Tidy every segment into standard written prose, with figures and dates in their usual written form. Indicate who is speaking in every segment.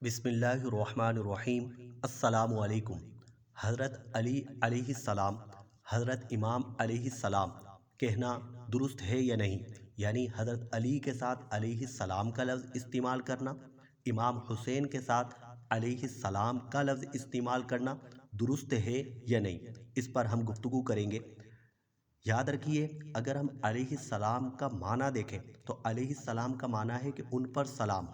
Speaker 1: بسم اللہ الرحمن الرحیم۔ السلام علیکم۔ حضرت علی علیہ السلام، حضرت امام علیہ السلام کہنا درست ہے یا نہیں؟ یعنی حضرت علی کے ساتھ علیہ السلام کا لفظ استعمال کرنا، امام حسین کے ساتھ علیہ السلام کا لفظ استعمال کرنا درست ہے یا نہیں، اس پر ہم گفتگو کریں گے۔ یاد رکھیے، اگر ہم علیہ السلام کا معنی دیکھیں تو علیہ السلام کا معنی ہے کہ ان پر سلام۔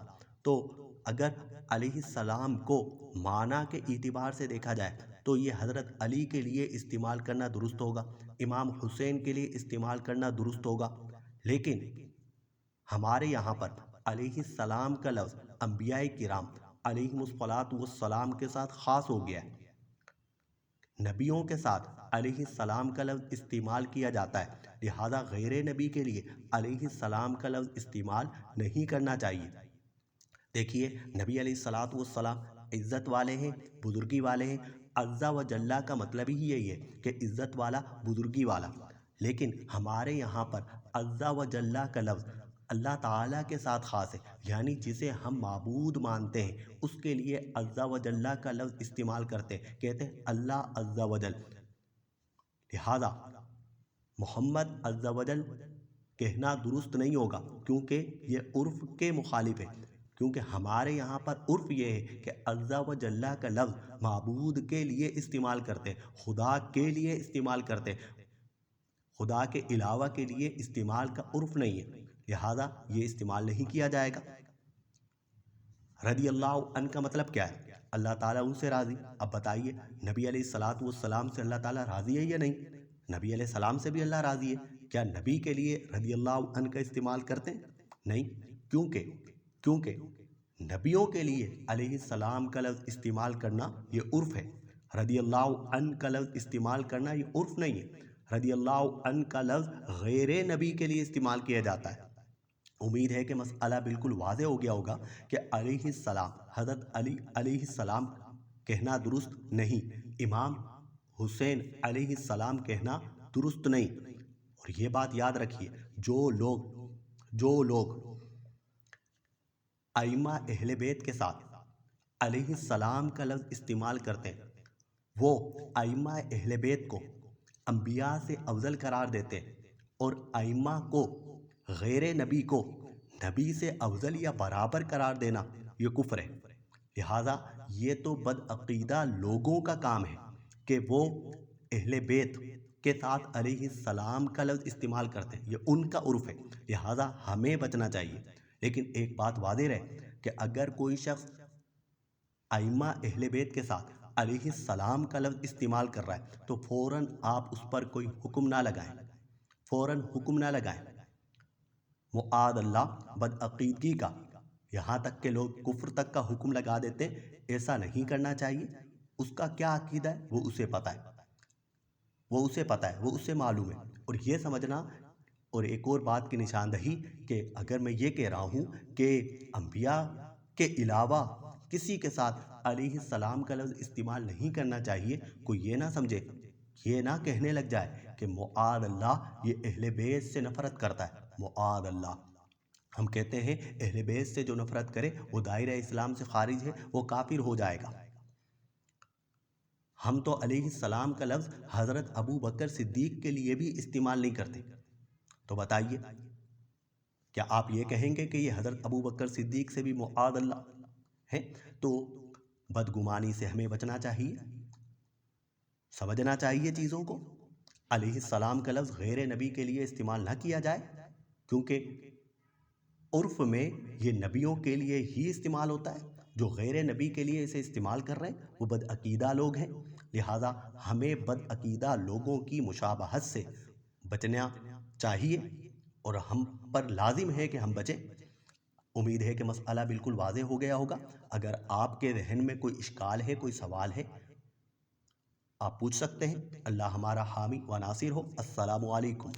Speaker 1: تو اگر علیہ السلام کو معنی کے اعتبار سے دیکھا جائے تو یہ حضرت علی کے لیے استعمال کرنا درست ہوگا، امام حسین کے لیے استعمال کرنا درست ہوگا۔ لیکن ہمارے یہاں پر علیہ السلام کا لفظ انبیاء کرام علیہم الصلاۃ والسلام کے ساتھ خاص ہو گیا ہے۔ نبیوں کے ساتھ علیہ السلام کا لفظ استعمال کیا جاتا ہے، لہذا غیر نبی کے لیے علیہ السلام کا لفظ استعمال نہیں کرنا چاہیے۔ دیکھیے، نبی علیہ الصلاۃ والسلام عزت والے ہیں، بزرگی والے ہیں۔ عز و جل کا مطلب ہی یہی ہے کہ عزت والا، بزرگی والا۔ لیکن ہمارے یہاں پر عز و جل کا لفظ اللہ تعالیٰ کے ساتھ خاص ہے، یعنی جسے ہم معبود مانتے ہیں اس کے لیے عز و جل کا لفظ استعمال کرتے ہیں، کہتے ہیں اللہ عز و جل۔ لہذا محمد عز و جل کہنا درست نہیں ہوگا، کیونکہ یہ عرف کے مخالف ہے۔ کیونکہ ہمارے یہاں پر عرف یہ ہے کہ عز و جل کا لفظ معبود کے لیے استعمال کرتے ہیں، خدا کے لیے استعمال کرتے ہیں، خدا کے علاوہ کے لیے استعمال کا عرف نہیں ہے، لہذا یہ استعمال نہیں کیا جائے گا۔ رضی اللہ عنہ کا مطلب کیا ہے؟ اللہ تعالیٰ ان سے راضی۔ اب بتائیے، نبی علیہ الصلاۃ والسلام سے اللہ تعالیٰ راضی ہے یا نہیں؟ نبی علیہ السلام سے بھی اللہ راضی ہے، کیا نبی کے لیے رضی اللہ عنہ کا استعمال کرتے ہیں؟ نہیں، کیونکہ نبیوں کے لیے علیہ السلام کا لفظ استعمال کرنا یہ عرف ہے، رضی اللہ عنہ کا لفظ استعمال کرنا یہ عرف نہیں ہے۔ رضی اللہ عنہ کا لفظ غیر نبی کے لیے استعمال کیا جاتا ہے۔ امید ہے کہ مسئلہ بالکل واضح ہو گیا ہوگا کہ علیہ السلام، حضرت علی علیہ السلام کہنا درست نہیں، امام حسین علیہ السلام کہنا درست نہیں۔ اور یہ بات یاد رکھیے، جو لوگ ائمہ اہل بیت کے ساتھ علیہ السلام کا لفظ استعمال کرتے ہیں، وہ ائمہ اہل بیت کو انبیاء سے افضل قرار دیتے ہیں، اور ائمہ کو، غیر نبی کو، نبی سے افضل یا برابر قرار دینا یہ کفر ہے۔ لہٰذا یہ تو بدعقیدہ لوگوں کا کام ہے کہ وہ اہل بیت کے ساتھ علیہ السلام کا لفظ استعمال کرتے ہیں، یہ ان کا عرف ہے، لہٰذا ہمیں بچنا چاہیے۔ لیکن ایک بات واضح رہے کہ اگر کوئی شخص ائمہ اہل بیت کے ساتھ علیہ السلام کا لفظ استعمال کر رہا ہے تو فوراً آپ اس پر کوئی حکم نہ لگائیں، معاذ اللہ، بدعقیدگی کا، یہاں تک کہ لوگ کفر تک کا حکم لگا دیتے ہیں۔ ایسا نہیں کرنا چاہیے۔ اس کا کیا عقیدہ ہے وہ اسے پتہ ہے، وہ اسے معلوم ہے۔ اور یہ سمجھنا، اور ایک اور بات کی نشاندہی، کہ اگر میں یہ کہہ رہا ہوں کہ انبیاء کے علاوہ کسی کے ساتھ علیہ السلام کا لفظ استعمال نہیں کرنا چاہیے، کوئی یہ نہ سمجھے، یہ نہ کہنے لگ جائے کہ معاذ اللہ یہ اہل بیت سے نفرت کرتا ہے، معاذ اللہ۔ ہم کہتے ہیں اہل بیت سے جو نفرت کرے وہ دائرہ اسلام سے خارج ہے، وہ کافر ہو جائے گا۔ ہم تو علیہ السلام کا لفظ حضرت ابو بکر صدیق کے لیے بھی استعمال نہیں کرتے۔ تو بتائیے، کیا آپ یہ کہیں گے کہ یہ حضرت ابو بکر صدیق سے بھی معاذ اللہ ہے؟ تو بدگمانی سے ہمیں بچنا چاہیے، سمجھنا چاہیے چیزوں کو۔ علیہ السلام کا لفظ غیر نبی کے لیے استعمال نہ کیا جائے، کیونکہ عرف میں یہ نبیوں کے لیے ہی استعمال ہوتا ہے۔ جو غیر نبی کے لیے اسے استعمال کر رہے ہیں وہ بدعقیدہ لوگ ہیں، لہٰذا ہمیں بدعقیدہ لوگوں کی مشابہت سے بچنا چاہیے، اور ہم پر لازم ہے کہ ہم بچیں۔ امید ہے کہ مسئلہ بالکل واضح ہو گیا ہوگا۔ اگر آپ کے ذہن میں کوئی اشکال ہے، کوئی سوال ہے، آپ پوچھ سکتے ہیں۔ اللہ ہمارا حامی و ناصر ہو۔ السلام علیکم۔